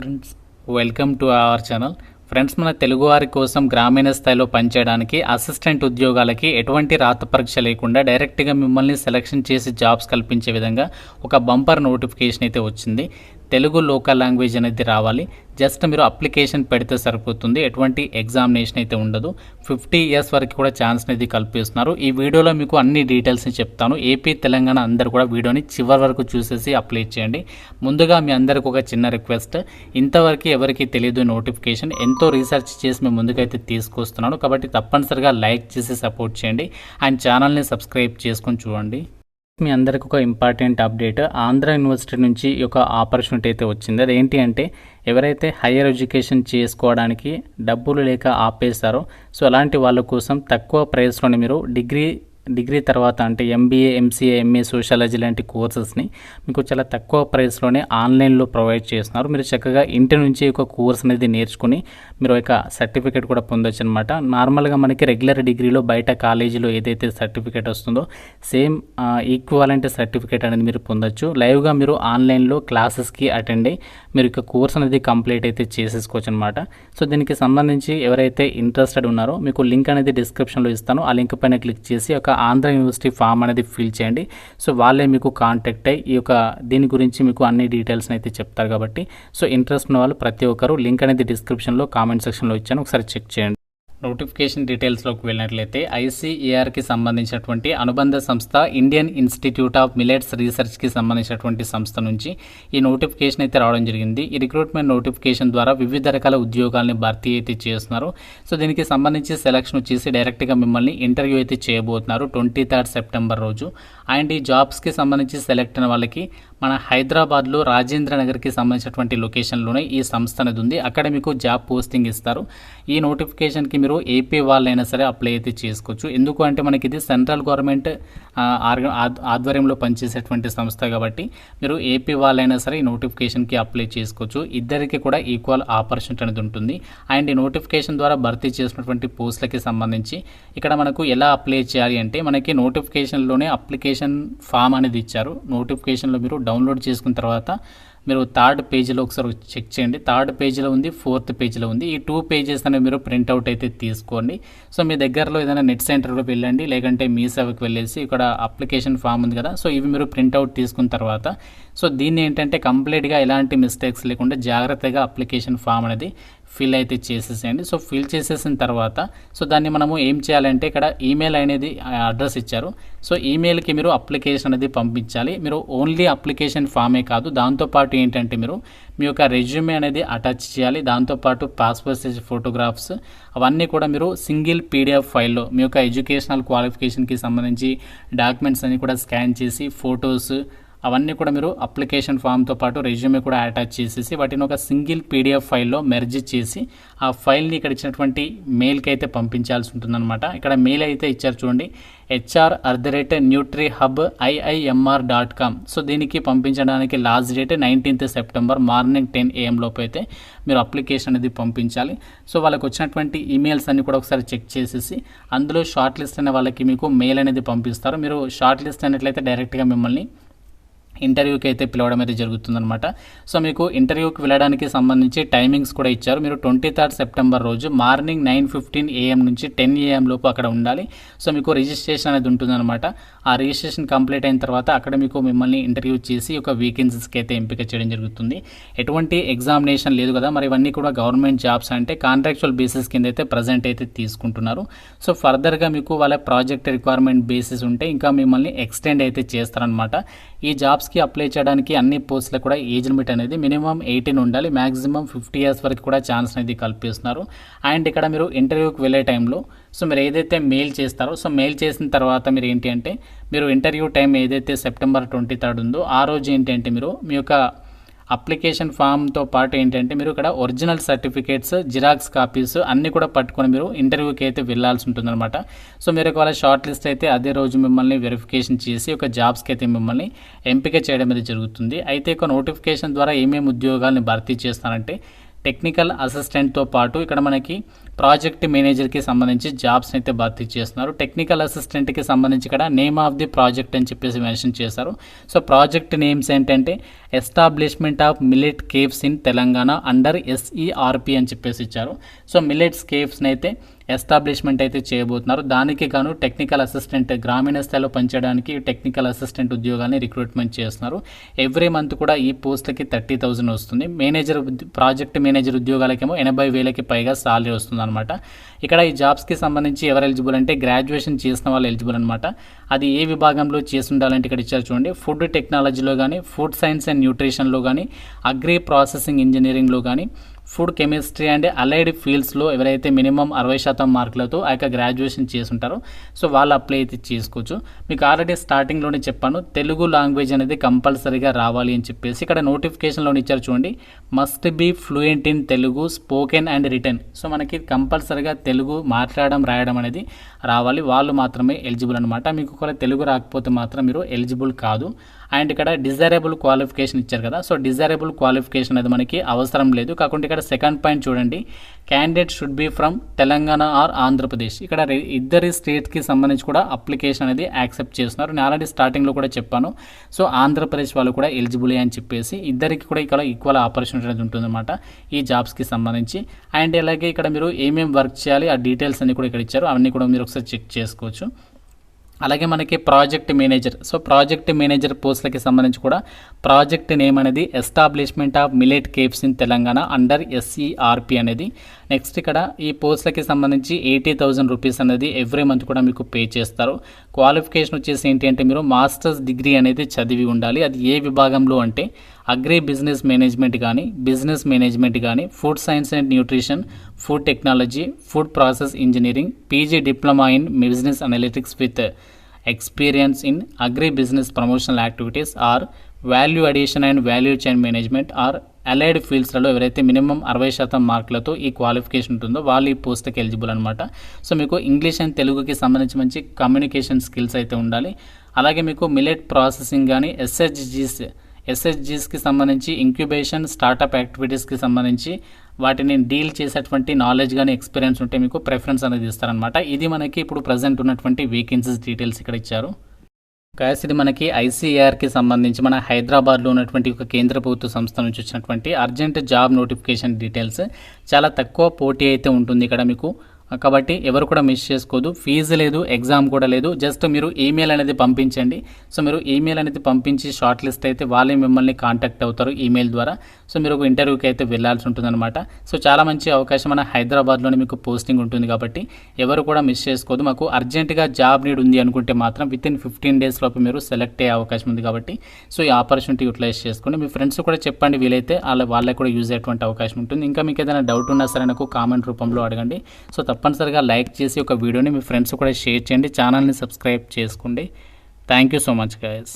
Friends, welcome to our channel. Friends, మన తెలుగువారి కోసం గ్రామీణ స్థాయిలో పనిచేయడానికి అసిస్టెంట్ ఉద్యోగాలకి ఎటువంటి రాత పరీక్ష లేకుండా డైరెక్ట్గా మిమ్మల్ని సెలెక్షన్ చేసి జాబ్స్ కల్పించే విధంగా ఒక బంపర్ నోటిఫికేషన్ అయితే వచ్చింది. తెలుగు లోకల్ లాంగ్వేజ్ అనేది రావాలి. జస్ట్ మీరు అప్లికేషన్ పెడితే సరిపోతుంది. ఎటువంటి ఎగ్జామినేషన్ అయితే ఉండదు. 50 years వరకు కూడా ఛాన్స్ అనేది కల్పిస్తున్నారు. ఈ వీడియోలో మీకు అన్ని డీటెయిల్స్ని చెప్తాను. ఏపీ తెలంగాణ అందరూ కూడా వీడియోని చివరి వరకు చూసేసి అప్లై చేయండి. ముందుగా మీ అందరికి ఒక చిన్న రిక్వెస్ట్, ఇంతవరకు ఎవరికి తెలియదు నోటిఫికేషన్, ఎంతో రీసెర్చ్ చేసి మేము ముందుకైతే తీసుకొస్తున్నాను. కాబట్టి తప్పనిసరిగా లైక్ చేసి సపోర్ట్ చేయండి అండ్ ఛానల్ని సబ్స్క్రైబ్ చేసుకొని చూడండి. మీ అందరికి ఒక ఇంపార్టెంట్ అప్డేట్, ఆంధ్ర యూనివర్సిటీ నుంచి ఒక ఆపర్చునిటీ అయితే వచ్చింది. అదేంటి అంటే, ఎవరైతే హయ్యర్ ఎడ్యుకేషన్ చేసుకోవడానికి డబ్బులు లేక ఆపేశారో, సో అలాంటి వాళ్ళ కోసం తక్కువ ప్రైస్లోనే మీరు డిగ్రీ తర్వాత అంటే ఎంబీఏ, ఎంసీఏ, ఎంఏ సోషాలజీ లాంటి కోర్సెస్ని మీకు చాలా తక్కువ ప్రైస్లోనే ఆన్లైన్లో ప్రొవైడ్ చేస్తున్నారు. మీరు చక్కగా ఇంటి నుంచి ఒక కోర్స్ అనేది నేర్చుకుని మీరు ఒక సర్టిఫికేట్ కూడా పొందొచ్చు అనమాట. నార్మల్గా మనకి రెగ్యులర్ డిగ్రీలో బయట కాలేజీలో ఏదైతే సర్టిఫికేట్ వస్తుందో సేమ్ ఈక్వాలెంట్ సర్టిఫికేట్ అనేది మీరు పొందొచ్చు. లైవ్గా మీరు ఆన్లైన్లో క్లాసెస్కి అటెండ్ అయ్యి మీరు ఇక కోర్స్ అనేది కంప్లీట్ అయితే చేసేసుకోవచ్చు అనమాట. సో దీనికి సంబంధించి ఎవరైతే ఇంట్రెస్టెడ్ ఉన్నారో మీకు లింక్ అనేది డిస్క్రిప్షన్లో ఇస్తాను. ఆ లింక్ పైన క్లిక్ చేసి ఒక ఆంధ్ర యూనివర్సిటీ ఫామ్ అనేది ఫిల్ చేయండి. సో వాళ్ళే మీకు కాంటాక్ట్ అయ్యి దీని గురించి మీకు అన్ని డీటెయిల్స్ని అయితే చెప్తారు. కాబట్టి సో ఇంట్రెస్ట్ ఉన్న వాళ్ళు ప్రతి ఒక్కరు లింక్ అనేది డిస్క్రిప్షన్లో కామెంట్ సెక్షన్లో ఇచ్చాను, ఒకసారి చెక్ చేయండి. నోటిఫికేషన్ డీటెయిల్స్లోకి వెళ్ళినట్లయితే, ఐసీఏఆర్కి సంబంధించినటువంటి అనుబంధ సంస్థ ఇండియన్ ఇన్స్టిట్యూట్ ఆఫ్ మిలెట్స్ రీసెర్చ్కి సంబంధించినటువంటి సంస్థ నుంచి ఈ నోటిఫికేషన్ అయితే రావడం జరిగింది. ఈ రిక్రూట్మెంట్ నోటిఫికేషన్ ద్వారా వివిధ రకాల ఉద్యోగాల్ని భర్తీ అయితే చేస్తున్నారు. సో దీనికి సంబంధించి సెలక్షన్ వచ్చేసి డైరెక్ట్గా మిమ్మల్ని ఇంటర్వ్యూ అయితే చేయబోతున్నారు 23rd September రోజు. అండ్ ఈ జాబ్స్కి సంబంధించి సెలెక్ట్ అయిన వాళ్ళకి మన హైదరాబాద్లో రాజేంద్ర నగర్కి సంబంధించినటువంటి లొకేషన్లోనే ఈ సంస్థ అనేది ఉంది. అక్కడ మీకు జాబ్ పోస్టింగ్ ఇస్తారు. ఈ నోటిఫికేషన్కి మీరు ఏపీ వాళ్ళైనా సరే అప్లై అయితే చేసుకోవచ్చు. ఎందుకు అంటే మనకి ఇది సెంట్రల్ గవర్నమెంట్ ఆధ్వర్యంలో పనిచేసేటువంటి సంస్థ కాబట్టి మీరు ఏపీ వాళ్ళైనా సరే ఈ నోటిఫికేషన్కి అప్లై చేసుకోవచ్చు. ఇద్దరికి కూడా ఈక్వల్ ఆపర్చునిటీ అనేది ఉంటుంది. అండ్ ఈ నోటిఫికేషన్ ద్వారా భర్తీ చేసినటువంటి పోస్టులకి సంబంధించి ఇక్కడ మనకు ఎలా అప్లై చేయాలి అంటే, మనకి నోటిఫికేషన్లోనే అప్లికేషన్ ఫామ్ అనేది ఇచ్చారు. నోటిఫికేషన్లో మీరు డౌన్లోడ్ చేసుకున్న తర్వాత మీరు 3rd పేజీలో ఒకసారి చెక్ చేయండి. 3rd పేజీలో ఉంది, 4th పేజీలో ఉంది. ఈ 2 పేజెస్ అనేవి మీరు ప్రింట్అవుట్ అయితే తీసుకోండి. సో మీ దగ్గరలో ఏదైనా నెట్ సెంటర్లో వెళ్ళండి, లేకంటే మీ సేవకి వెళ్ళేసి ఇక్కడ అప్లికేషన్ ఫామ్ ఉంది కదా, సో ఇవి మీరు ప్రింట్అవుట్ తీసుకున్న తర్వాత సో దీన్ని ఏంటంటే కంప్లీట్గా ఎలాంటి మిస్టేక్స్ లేకుండా జాగ్రత్తగా అప్లికేషన్ ఫామ్ అనేది ఫిల్ అయితే చేసేసేయండి. సో ఫిల్ చేసేసిన తర్వాత సో దాన్ని మనము ఏం చేయాలంటే, ఇక్కడ ఈమెయిల్ అనేది అడ్రస్ ఇచ్చారు. సో ఈమెయిల్కి మీరు అప్లికేషన్ అనేది పంపించాలి. మీరు ఓన్లీ అప్లికేషన్ ఫామే కాదు, దాంతోపాటు ఏంటంటే మీరు మీ యొక్క రెజ్యూమే అనేది అటాచ్ చేయాలి. దాంతోపాటు పాస్పోర్ట్ సైజ్ ఫోటోగ్రాఫ్స్ అవన్నీ కూడా మీరు సింగిల్ PDF ఫైల్లో మీ యొక్క ఎడ్యుకేషనల్ క్వాలిఫికేషన్కి సంబంధించి డాక్యుమెంట్స్ అన్ని కూడా స్కాన్ చేసి ఫొటోస్ అవన్నీ కూడా మీరు అప్లికేషన్ ఫామ్తో పాటు రెజ్యూమే కూడా అటాచ్ చేసేసి వాటిని ఒక సింగిల్ PDF ఫైల్లో మెర్జ్ చేసి ఆ ఫైల్ని ఇక్కడ ఇచ్చినటువంటి మెయిల్కి అయితే పంపించాల్సి ఉంటుందన్నమాట. ఇక్కడ మెయిల్ అయితే ఇచ్చారు చూడండి, HR@nutrihub.iimr.com. సో దీనికి పంపించడానికి last date 19th September morning 10 AM లోపు అయితే మీరు అప్లికేషన్ అనేది పంపించాలి. సో వాళ్ళకి వచ్చినటువంటి ఈమెయిల్స్ అన్ని కూడా ఒకసారి చెక్ చేసేసి అందులో షార్ట్ లిస్ట్ అనే వాళ్ళకి మీకు మెయిల్ అనేది పంపిస్తారు. మీరు షార్ట్ లిస్ట్ అయినట్లయితే డైరెక్ట్గా మిమ్మల్ని ఇంటర్వ్యూకి అయితే పిలవడం అయితే జరుగుతుందన్నమాట. సో మీకు ఇంటర్వ్యూకి వెళ్ళడానికి సంబంధించి టైమింగ్స్ కూడా ఇచ్చారు. మీరు 23rd September రోజు మార్నింగ్ 9:15 AM నుంచి 10 AM లోపు అక్కడ ఉండాలి. సో మీకు రిజిస్ట్రేషన్ అనేది ఉంటుందన్నమాట. ఆ రిజిస్ట్రేషన్ కంప్లీట్ అయిన తర్వాత అక్కడ మీకు మిమ్మల్ని ఇంటర్వ్యూ చేసి ఒక వేకెన్సీస్కి అయితే ఎంపిక చేయడం జరుగుతుంది. ఎటువంటి ఎగ్జామినేషన్ లేదు కదా, మరి ఇవన్నీ కూడా గవర్నమెంట్ జాబ్స్ అంటే కాంట్రాక్చువల్ బేసిస్ కింద అయితే ప్రజెంట్ అయితే తీసుకుంటున్నారు. సో ఫర్దర్గా మీకు వాళ్ళ ప్రాజెక్ట్ రిక్వైర్మెంట్ బేసిస్ ఉంటే ఇంకా మిమ్మల్ని ఎక్స్టెండ్ అయితే చేస్తారనమాట. ఈ జాబ్స్కి అప్లై చేయడానికి అన్ని పోస్టులకు కూడా ఏజ్ లిమిట్ అనేది మినిమం 18 ఉండాలి. మ్యాక్సిమం 50 years వరకు కూడా ఛాన్స్ అనేది కల్పిస్తున్నారు. అండ్ ఇక్కడ మీరు ఇంటర్వ్యూకి వెళ్ళే టైంలో సో మీరు ఏదైతే మెయిల్ చేస్తారో సో మెయిల్ చేసిన తర్వాత మీరు ఏంటి అంటే, మీరు ఇంటర్వ్యూ టైం ఏదైతే September 23rd ఉందో ఆ రోజు ఏంటంటే మీరు మీ యొక్క అప్లికేషన్ ఫామ్తో పాటు ఏంటంటే మీరు ఇక్కడ ఒరిజినల్ సర్టిఫికేట్స్, జిరాక్స్ కాపీస్ అన్నీ కూడా పట్టుకొని మీరు ఇంటర్వ్యూకి అయితే వెళ్ళాల్సి ఉంటుందన్నమాట. సో మీరు ఒకవేళ షార్ట్ లిస్ట్ అయితే అదే రోజు మిమ్మల్ని వెరిఫికేషన్ చేసి ఒక జాబ్స్కి అయితే మిమ్మల్ని ఎంపిక చేయడం అనేది జరుగుతుంది. అయితే ఒక నోటిఫికేషన్ ద్వారా ఏమేమి ఉద్యోగాలను భర్తీ చేస్తారంటే, టెక్నికల్ అసిస్టెంట్తో పాటు ఇక్కడ మనకి ప్రాజెక్ట్ మేనేజర్కి సంబంధించి జాబ్స్ అయితే భర్తీ చేస్తున్నారు. టెక్నికల్ అసిస్టెంట్కి సంబంధించి ఇక్కడ నేమ్ ఆఫ్ ది ప్రాజెక్ట్ అని చెప్పేసి మెన్షన్ చేశారు. సో ప్రాజెక్ట్ నేమ్స్ ఏంటంటే establishment of millet caves in Telangana under SERP అని చెప్పేసి ఇచ్చారు. సో మిల్లెట్స్ కేవ్స్ని అయితే ఎస్టాబ్లిష్మెంట్ అయితే చేయబోతున్నారు. దానికి గాను టెక్నికల్ అసిస్టెంట్ గ్రామీణ స్థాయిలో పనిచేయడానికి టెక్నికల్ అసిస్టెంట్ ఉద్యోగాన్ని రిక్రూట్మెంట్ చేస్తున్నారు. ఎవ్రీ మంత్ కూడా ఈ పోస్ట్కి 30,000 వస్తుంది. ప్రాజెక్ట్ మేనేజర్ ఉద్యోగాలకేమో 80,000కి పైగా సాలరీ వస్తుంది అనమాట. ఇక్కడ ఈ జాబ్స్కి సంబంధించి ఎవరు ఎలిజిబుల్ అంటే గ్రాడ్యుయేషన్ చేసిన వాళ్ళు ఎలిజిబుల్ అనమాట. అది ఏ విభాగంలో చేసి ఉండాలంటే ఇక్కడ ఇచ్చారు చూడండి. ఫుడ్ టెక్నాలజీలో కానీ, ఫుడ్ సైన్స్ అండ్ న్యూట్రిషన్లో కానీ, అగ్రి ప్రాసెసింగ్ ఇంజనీరింగ్లో కానీ, ఫుడ్ కెమిస్ట్రీ అండ్ అలైడ్ ఫీల్డ్స్లో ఎవరైతే మినిమం 60% మార్కులతో ఆ యొక్క గ్రాడ్యుయేషన్ చేసి ఉంటారో సో వాళ్ళు అప్లై అయితే చేసుకోవచ్చు. మీకు ఆల్రెడీ స్టార్టింగ్లోనే చెప్పాను, తెలుగు లాంగ్వేజ్ అనేది కంపల్సరీగా రావాలి అని చెప్పేసి ఇక్కడ నోటిఫికేషన్లోనే ఇచ్చారు చూడండి. Must be fluent in Telugu spoken and written. So మనకి కంపల్సరీగా తెలుగు మాట్లాడడం రాయడం అనేది రావాలి, వాళ్ళు మాత్రమే ఎలిజిబుల్ అనమాట. మీకు ఒకవేళ తెలుగు రాకపోతే మాత్రం మీరు ఎలిజిబుల్ కాదు. అండ్ ఇక్కడ డిజైరబుల్ క్వాలిఫికేషన్ ఇచ్చారు కదా, సో డిజైరబుల్ క్వాలిఫికేషన్ అనేది మనకి అవసరం లేదు. కాకుండా ఇక్కడ సెకండ్ పాయింట్ చూడండి, candidate should be from Telangana or Andhra Pradesh. ఇక్కడ ఇద్దరి స్టేట్కి సంబంధించి కూడా అప్లికేషన్ అనేది యాక్సెప్ట్ చేస్తున్నారు. నేను ఆల్రెడీ స్టార్టింగ్లో కూడా చెప్పాను. సో ఆంధ్రప్రదేశ్ వాళ్ళు కూడా ఎలిజిబుల్ అని చెప్పేసి ఇద్దరికి కూడా ఇక్కడ ఈక్వల్ ఆపర్చునిటీ అనేది ఉంటుందన్నమాట ఈ జాబ్స్కి సంబంధించి. అండ్ అలాగే ఇక్కడ మీరు ఏమేమి వర్క్ చేయాలి ఆ డీటెయిల్స్ అన్ని కూడా ఇక్కడ ఇచ్చారు, అవన్నీ కూడా మీరు ఒకసారి చెక్ చేసుకోవచ్చు. అలాగే మనకి project manager, so project manager పోస్టులకి సంబంధించి కూడా ప్రాజెక్ట్ నేమ్ అనేది establishment of millet caves in Telangana under SERP అనేది. నెక్స్ట్ ఇక్కడ ఈ పోస్టులకి సంబంధించి 80,000 రూపీస్ అనేది ఎవ్రీ మంత్ కూడా మీకు పే చేస్తారు. క్వాలిఫికేషన్ వచ్చేసి ఏంటి అంటే మీరు మాస్టర్స్ డిగ్రీ అనేది చదివి ఉండాలి. అది ఏ విభాగంలో అంటే అగ్రి బిజినెస్ మేనేజ్మెంట్ కానీ, బిజినెస్ మేనేజ్మెంట్ కానీ, food science and nutrition, food technology, food process engineering, PG diploma in business analytics with experience in agri business promotional activities or value addition and value chain management or allied ఫీల్డ్స్లలో ఎవరైతే minimum 60% మార్కులతో ఈ qualification ఉంటుందో వాళ్ళు ఈ పోస్ట్కి eligible అనమాట. So మీకు ఇంగ్లీష్ అండ్ తెలుగుకి సంబంధించి మంచి కమ్యూనికేషన్ స్కిల్స్ అయితే ఉండాలి. అలాగే మీకు మిల్లెట్ ప్రాసెసింగ్ కానీ, SHGస్కి సంబంధించి ఇంక్యుబేషన్ స్టార్టప్ యాక్టివిటీస్కి సంబంధించి వాటిని డీల్ చేసేటువంటి నాలెడ్జ్ కానీ ఎక్స్పీరియన్స్ ఉంటే మీకు ప్రిఫరెన్స్ అనేది ఇస్తారనమాట. ఇది మనకి ఇప్పుడు ప్రజెంట్ ఉన్నటువంటి వేకెన్సీస్ డీటెయిల్స్ ఇక్కడ ఇచ్చారు. గాయస్ ఇది మనకి ICARకి సంబంధించి మన హైదరాబాద్లో ఉన్నటువంటి ఒక కేంద్ర ప్రభుత్వ సంస్థ నుంచి వచ్చినటువంటి అర్జెంట్ జాబ్ నోటిఫికేషన్ డీటెయిల్స్. చాలా తక్కువ పోటీ అయితే ఉంటుంది ఇక్కడ మీకు, కాబట్టి ఎవరు కూడా మిస్ చేసుకోదు. ఫీజు లేదు, ఎగ్జామ్ కూడా లేదు. జస్ట్ మీరు ఈమెయిల్ అనేది పంపించండి. సో మీరు ఈమెయిల్ అనేది పంపించి షార్ట్ లిస్ట్ అయితే వాళ్ళే మిమ్మల్ని కాంటాక్ట్ అవుతారు ఈమెయిల్ ద్వారా. సో మీరు ఒక ఇంటర్వ్యూకి అయితే వెళ్ళాల్సి ఉంటుందన్నమాట. సో చాలా మంచి అవకాశం మన హైదరాబాద్లోనే మీకు పోస్టింగ్ ఉంటుంది కాబట్టి ఎవరు కూడా మిస్ చేసుకోదు. మాకు అర్జెంటుగా జాబ్ నీడ్ ఉంది అనుకుంటే మాత్రం వితిన్ 15 days లోపు మీరు సెలెక్ట్ అయ్యే అవకాశం ఉంది కాబట్టి సో ఈ ఆపర్చునిటీ యూటిలైజ్ చేసుకోండి. మీ ఫ్రెండ్స్ కూడా చెప్పండి, వీలైతే వాళ్ళకి కూడా యూజ్ అయ్యేటువంటి అవకాశం ఉంటుంది. ఇంకా మీకు ఏదైనా డౌట్ ఉన్నా సరే నాకు కామెంట్ రూపంలో అడగండి. సో తప్పనిసరిగా లైక్ చేసి ఒక వీడియోని మీ ఫ్రెండ్స్ కూడా షేర్ చేయండి, ఛానల్ని సబ్స్క్రైబ్ చేసుకోండి. Thank you so much guys.